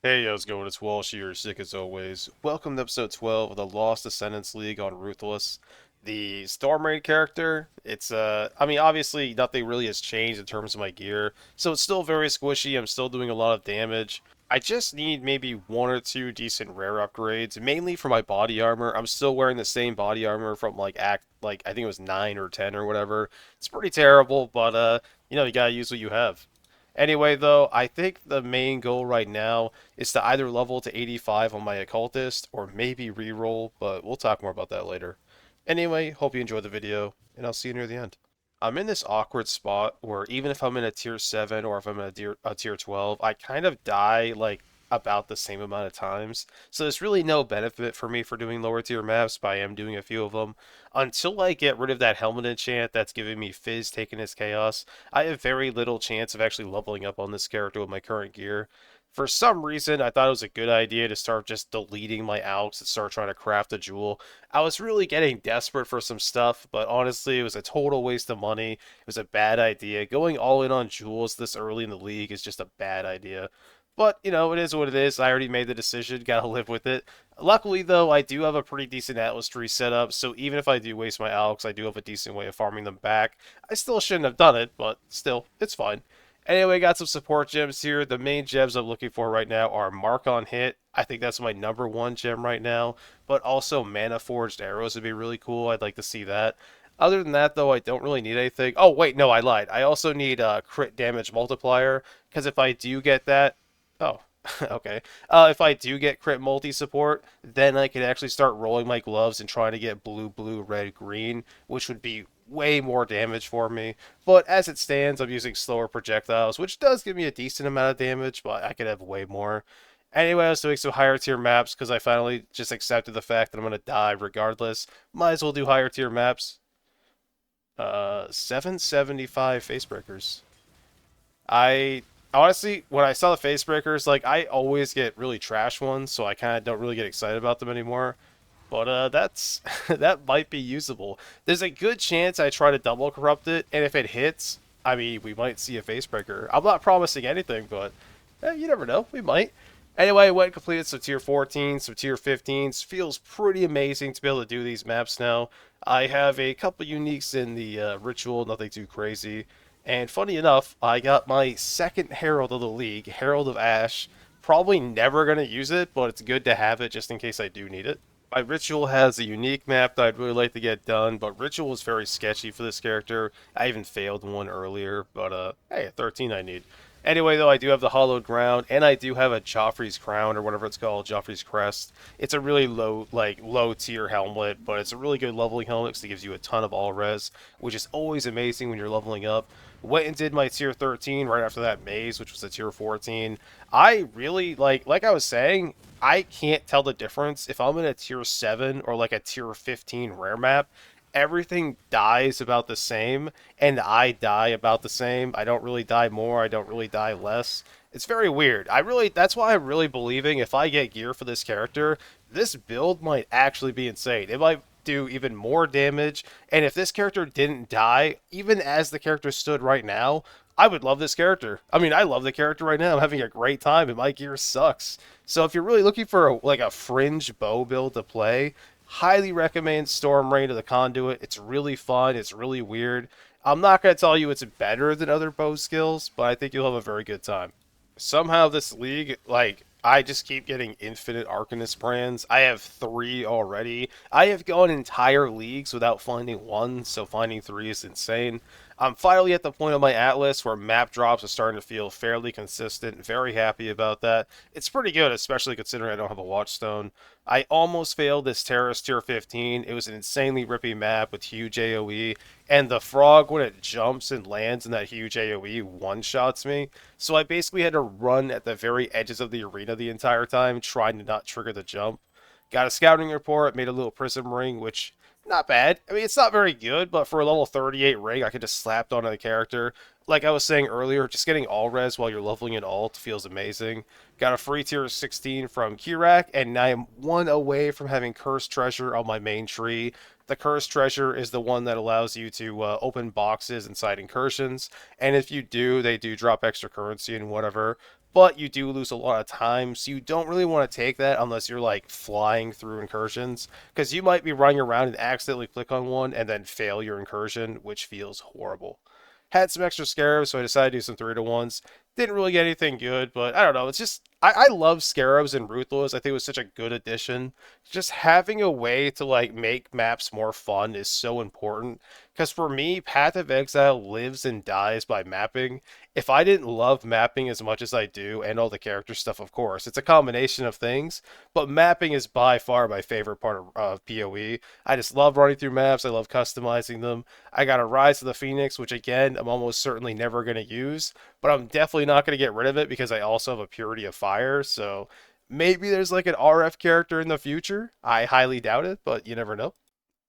Hey, how's it going? It's Walsh here, sick as always. Welcome to episode 12 of the Lost Ascendance League on Ruthless. The Storm Raid character, I mean, obviously nothing really has changed in terms of my gear, so it's still very squishy. I'm still doing a lot of damage. I just need maybe one or two decent rare upgrades, mainly for my body armor. I'm still wearing the same body armor from I think it was 9 or 10 or whatever. It's pretty terrible, but you gotta use what you have. Anyway, though, I think the main goal right now is to either level to 85 on my occultist or maybe reroll, but we'll talk more about that later. Anyway, hope you enjoyed the video, and I'll see you near the end. I'm in this awkward spot where even if I'm in a tier 7 or if I'm in a tier 12, I kind of die like about the same amount of times. So there's really no benefit for me for doing lower tier maps, but I am doing a few of them. Until I get rid of that helmet enchant that's giving me Fizz taking his chaos, I have very little chance of actually leveling up on this character with my current gear. For some reason, I thought it was a good idea to start just deleting my alks and start trying to craft a jewel. I was really getting desperate for some stuff, but honestly, it was a total waste of money. It was a bad idea. Going all in on jewels this early in the league is just a bad idea. But, it is what it is. I already made the decision, gotta live with it. Luckily, though, I do have a pretty decent Atlas tree set up, so even if I do waste my alks, I do have a decent way of farming them back. I still shouldn't have done it, but still, it's fine. Anyway, got some support gems here. The main gems I'm looking for right now are Mark on Hit. I think that's my number one gem right now. But also Mana Forged Arrows would be really cool. I'd like to see that. Other than that, though, I don't really need anything. Oh, wait, no, I lied. I also need a crit damage multiplier, because if I do get that... Oh, okay. If I do get crit multi support, then I can actually start rolling my gloves and trying to get blue, blue, red, green, which would be way more damage for me. But as it stands, I'm using slower projectiles, which does give me a decent amount of damage, but I could have way more. Anyway, I was doing some higher tier maps because I finally just accepted the fact that I'm going to die regardless. Might as well do higher tier maps. 775 facebreakers. I honestly, when I saw the face breakers, like I always get really trash ones, so I kind of don't really get excited about them anymore. But that's that might be usable. There's a good chance I try to double corrupt it, and if it hits, I mean, we might see a face breaker. I'm not promising anything, but you never know. We might. Anyway, I went and completed some tier 14, some tier 15s. Feels pretty amazing to be able to do these maps now. I have a couple uniques in the ritual, nothing too crazy. And funny enough, I got my second Herald of the League, Herald of Ash. Probably never going to use it, but it's good to have it just in case I do need it. My Ritual has a unique map that I'd really like to get done, but Ritual is very sketchy for this character. I even failed one earlier, but hey, 13 I need. Anyway, though, I do have the Hollowed Ground, and I do have a Joffrey's Crown, or whatever it's called, Joffrey's Crest. It's a really low tier helmet, but it's a really good leveling helmet because it gives you a ton of all res, which is always amazing when you're leveling up. Went and did my tier 13 right after that maze, which was a tier 14. I really, like I was saying, I can't tell the difference if I'm in a tier 7 or like a tier 15 rare map. Everything dies about the same, and I die about the same. I don't really die more, I don't really die less. It's very weird. That's why I'm really believing if I get gear for this character, this build might actually be insane. It might do even more damage, and if this character didn't die, even as the character stood right now, I would love this character. I mean, I love the character right now. I'm having a great time, and my gear sucks. So if you're really looking for like a fringe bow build to play, highly recommend Storm Rain of the Conduit. It's really fun. It's really weird. I'm not going to tell you it's better than other bow skills, but I think you'll have a very good time. Somehow this league, like, I just keep getting infinite Arcanist brands. I have three already. I have gone entire leagues without finding one, so finding three is insane. I'm finally at the point on my Atlas where map drops are starting to feel fairly consistent. Very happy about that. It's pretty good, especially considering I don't have a Watchstone. I almost failed this Terrace Tier 15. It was an insanely rippy map with huge AoE, and the frog, when it jumps and lands in that huge AoE, one-shots me. So I basically had to run at the very edges of the arena the entire time, trying to not trigger the jump. Got a scouting report, made a little prism ring, which not bad. I mean, it's not very good, but for a level 38 ring, I could just slap it onto the character. Like I was saying earlier, just getting all res while you're leveling an alt feels amazing. Got a free tier 16 from Kirak, and I am one away from having Cursed Treasure on my main tree. The Cursed Treasure is the one that allows you to open boxes inside incursions, and if you do, they do drop extra currency and whatever. but you do lose a lot of time, so you don't really want to take that unless you're like flying through incursions, because you might be running around and accidentally click on one and then fail your incursion, which feels horrible. Had some extra scarabs, so I decided to do some 3-to-1s. Didn't really get anything good, but I don't know. It's just I love scarabs and Ruthless. I think it was such a good addition. Just having a way to like make maps more fun is so important. Because for me, Path of Exile lives and dies by mapping. If I didn't love mapping as much as I do, and all the character stuff, of course, it's a combination of things. But mapping is by far my favorite part of PoE. I just love running through maps. I love customizing them. I got a Rise of the Phoenix, which again, I'm almost certainly never going to use, but I'm definitely not going to get rid of it because I also have a Purity of Fire, so maybe there's like an RF character in the future. I highly doubt it, but you never know.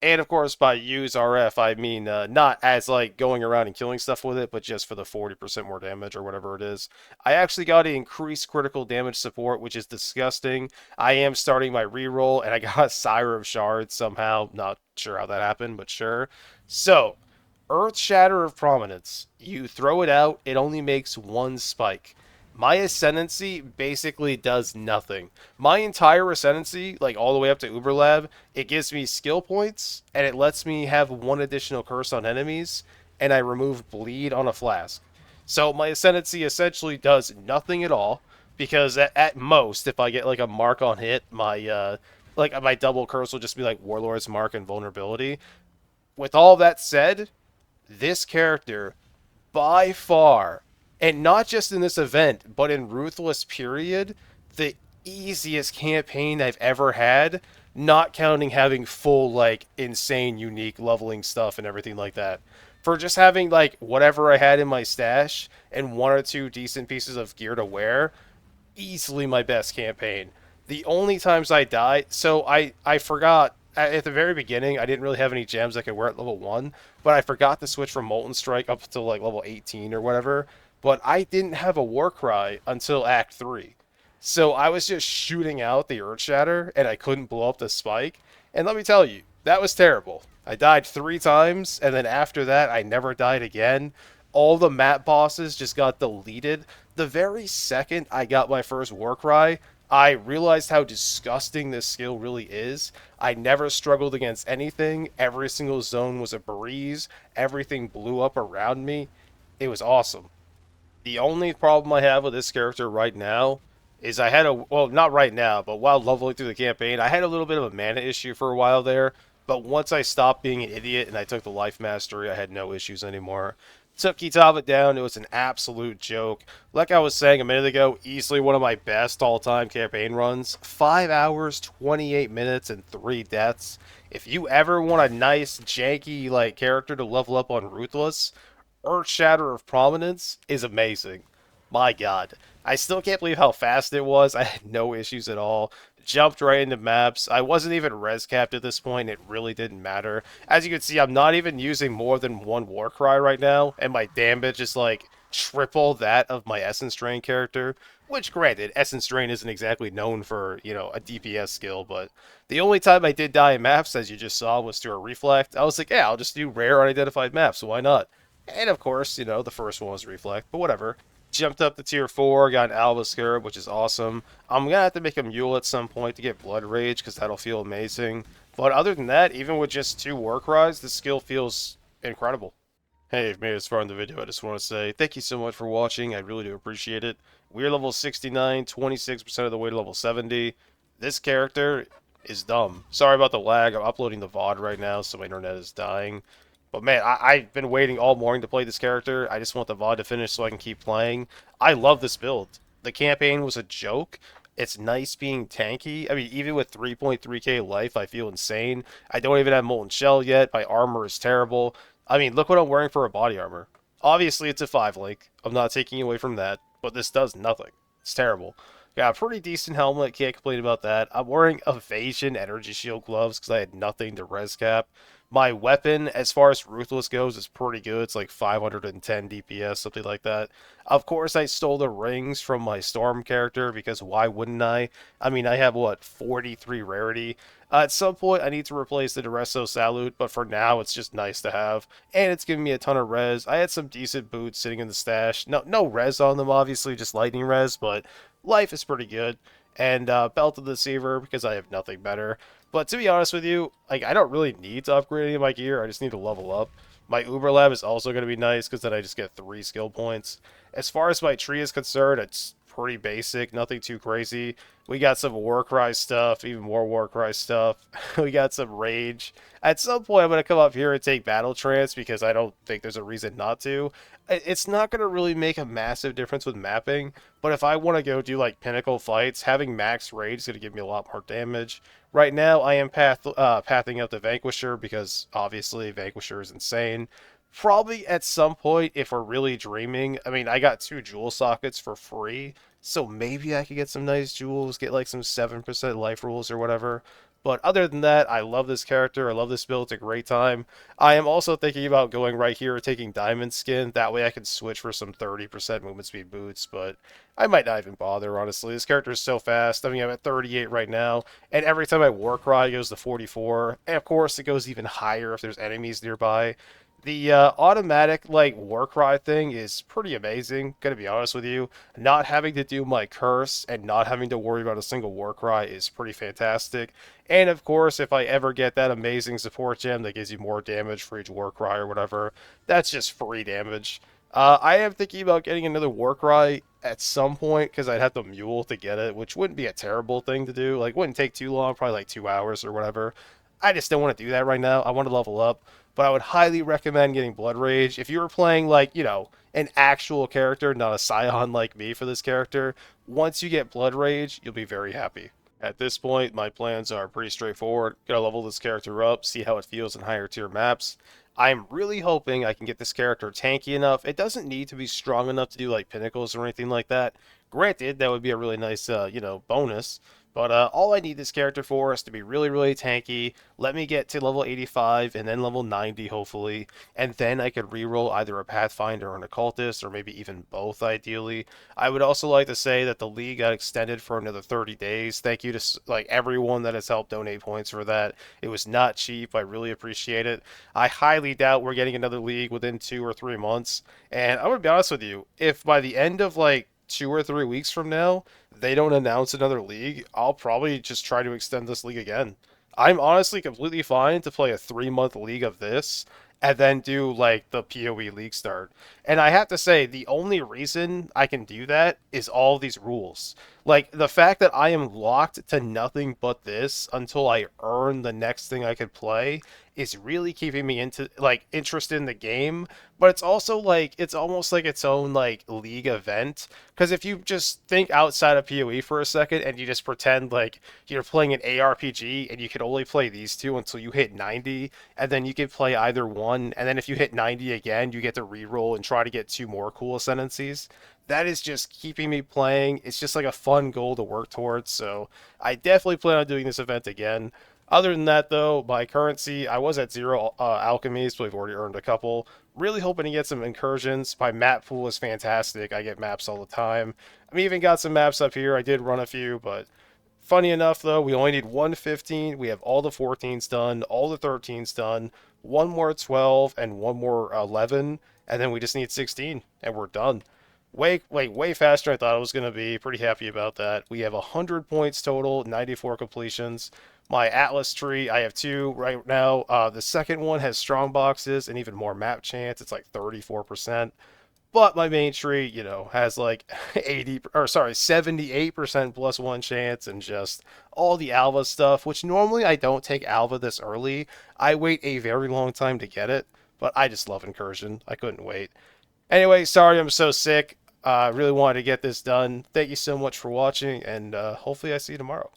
And of course, by use RF, I mean not as like going around and killing stuff with it, but just for the 40% more damage or whatever it is. I actually got to increase critical damage support, which is disgusting. I am starting my reroll, and I got Sire of Shards somehow. Not sure how that happened, but sure. So, Earth Shatter of Prominence. You throw it out, it only makes one spike. My Ascendancy basically does nothing. My entire Ascendancy, like all the way up to Uberlab, it gives me skill points, and it lets me have one additional curse on enemies, and I remove bleed on a flask. So my Ascendancy essentially does nothing at all, because at most, if I get like a mark on hit, my double curse will just be like Warlord's Mark and Vulnerability. With all that said, this character by far, and not just in this event, but in Ruthless period, the easiest campaign I've ever had, not counting having full, like, insane, unique leveling stuff and everything like that. For just having, like, whatever I had in my stash and one or two decent pieces of gear to wear, easily my best campaign. The only times I died, so I forgot at the very beginning. I didn't really have any gems I could wear at level 1, but I forgot to switch from Molten Strike up to like level 18 or whatever. But I didn't have a Warcry until Act 3. So I was just shooting out the Earth Shatter and I couldn't blow up the spike. And let me tell you, that was terrible. I died 3 times, and then after that I never died again. All the map bosses just got deleted. The very second I got my first Warcry, I realized how disgusting this skill really is. I never struggled against anything. Every single zone was a breeze. Everything blew up around me. It was awesome. The only problem I have with this character right now is I had a, well, not right now, but while leveling through the campaign, I had a little bit of a mana issue for a while there. But once I stopped being an idiot and I took the life mastery, I had no issues anymore. Took Kitava down, it was an absolute joke. Like I was saying a minute ago, easily one of my best all-time campaign runs. 5 hours, 28 minutes, and 3 deaths. If you ever want a nice, janky, like, character to level up on Ruthless, Earthshatter of Prominence is amazing. My god. I still can't believe how fast it was. I had no issues at all. Jumped right into maps. I wasn't even res capped at this point. It really didn't matter. As you can see, I'm not even using more than one Warcry right now, and my damage is like triple that of my Essence Drain character. Which, granted, Essence Drain isn't exactly known for, a DPS skill, but the only time I did die in maps, as you just saw, was through a Reflect. I was like, yeah, I'll just do rare unidentified maps, so why not? And of course, the first one was Reflect, but whatever. Jumped up to tier 4, got an Alba Scarab, which is awesome. I'm going to have to make a Mule at some point to get Blood Rage, because that'll feel amazing. But other than that, even with just 2 Warcries, the skill feels incredible. Hey, if you made it this far in the video, I just want to say thank you so much for watching. I really do appreciate it. We're level 69, 26% of the way to level 70. This character is dumb. Sorry about the lag. I'm uploading the VOD right now, so my internet is dying. But man, I've been waiting all morning to play this character. I just want the VOD to finish so I can keep playing. I love this build. The campaign was a joke. It's nice being tanky. I mean, even with 3.3k life, I feel insane. I don't even have Molten Shell yet. My armor is terrible. I mean, look what I'm wearing for a body armor. Obviously, it's a 5-link. I'm not taking away from that, but this does nothing. It's terrible. Got a pretty decent helmet. Can't complain about that. I'm wearing Evasion Energy Shield gloves because I had nothing to res cap. My weapon, as far as Ruthless goes, is pretty good. It's like 510 DPS, something like that. Of course, I stole the rings from my Storm character because why wouldn't I? I mean, I have what, 43 rarity. At some point, I need to replace the Duresso Salute, but for now, it's just nice to have. And it's giving me a ton of res. I had some decent boots sitting in the stash. No res on them, obviously, just lightning res, but life is pretty good. And Belt of the Deceiver because I have nothing better. But to be honest with you, like I don't really need to upgrade any of my gear. I just need to level up. My Uber Lab is also going to be nice because then I just get 3 skill points. As far as my tree is concerned, it's pretty basic, nothing too crazy. We got some Warcry stuff, even more Warcry stuff. We got some Rage. At some point, I'm going to come up here and take Battle Trance because I don't think there's a reason not to. It's not going to really make a massive difference with mapping, but if I want to go do like Pinnacle fights, having max Rage is going to give me a lot more damage. Right now, I am pathing out the Vanquisher because obviously Vanquisher is insane. Probably at some point, if we're really dreaming, I mean, I got 2 jewel sockets for free, so maybe I could get some nice jewels, get like some 7% life rules or whatever. But other than that, I love this character. I love this build. It's a great time. I am also thinking about going right here, taking Diamond Skin. That way I can switch for some 30% movement speed boots, but I might not even bother, honestly. This character is so fast. I mean, I'm at 38 right now, and every time I Warcry, it goes to 44. And of course, it goes even higher if there's enemies nearby. The automatic like Warcry thing is pretty amazing, gonna be honest with you. Not having to do my curse and not having to worry about a single Warcry is pretty fantastic. And of course, if I ever get that amazing support gem that gives you more damage for each Warcry or whatever, that's just free damage. I am thinking about getting another Warcry at some point because I'd have to mule to get it, which wouldn't be a terrible thing to do. Like, wouldn't take too long, probably like 2 hours or whatever. I just don't want to do that right now. I want to level up, but I would highly recommend getting Blood Rage. If you were playing, like, an actual character, not a Scion like me for this character, once you get Blood Rage, you'll be very happy. At this point, my plans are pretty straightforward. Gonna level this character up, see how it feels in higher tier maps. I'm really hoping I can get this character tanky enough. It doesn't need to be strong enough to do like pinnacles or anything like that. Granted, that would be a really nice, bonus. But all I need this character for is to be really, really tanky. Let me get to level 85 and then level 90, hopefully. And then I could reroll either a Pathfinder or an occultist, or maybe even both, ideally. I would also like to say that the league got extended for another 30 days. Thank you to like everyone that has helped donate points for that. It was not cheap. I really appreciate it. I highly doubt we're getting another league within 2 or 3 months. And I'm going to be honest with you, if by the end of like 2 or 3 weeks from now, they don't announce another league, I'll probably just try to extend this league again. I'm honestly completely fine to play a 3 month league of this and then do like the PoE league start. And I have to say, the only reason I can do that is all these rules. Like the fact that I am locked to nothing but this until I earn the next thing I could play is really keeping me into like interested in the game, but it's also like it's almost like its own like league event. Because if you just think outside of PoE for a second and you just pretend like you're playing an ARPG and you can only play these two until you hit 90, and then you can play either one, and then if you hit 90 again, you get to reroll and try to get 2 more cool ascendancies. That is just keeping me playing. It's just like a fun goal to work towards. So I definitely plan on doing this event again. Other than that, though, my currency, I was at 0 alchemies, but we've already earned a couple. Really hoping to get some incursions. My map pool is fantastic. I get maps all the time. I've even got some maps up here. I did run a few, but funny enough, though, we only need 115. We have all the 14s done, all the 13s done, 1 more 12, and 1 more 11, and then we just need 16, and we're done. Way faster than I thought it was going to be. Pretty happy about that. We have 100 points total, 94 completions. My Atlas tree, I have 2 right now. The second one has strong boxes and even more map chance. It's like 34%. But my main tree, has like 78% +1 chance and just all the Alva stuff, which normally I don't take Alva this early. I wait a very long time to get it, but I just love Incursion. I couldn't wait. Anyway, sorry I'm so sick. I really wanted to get this done. Thank you so much for watching, and hopefully I see you tomorrow.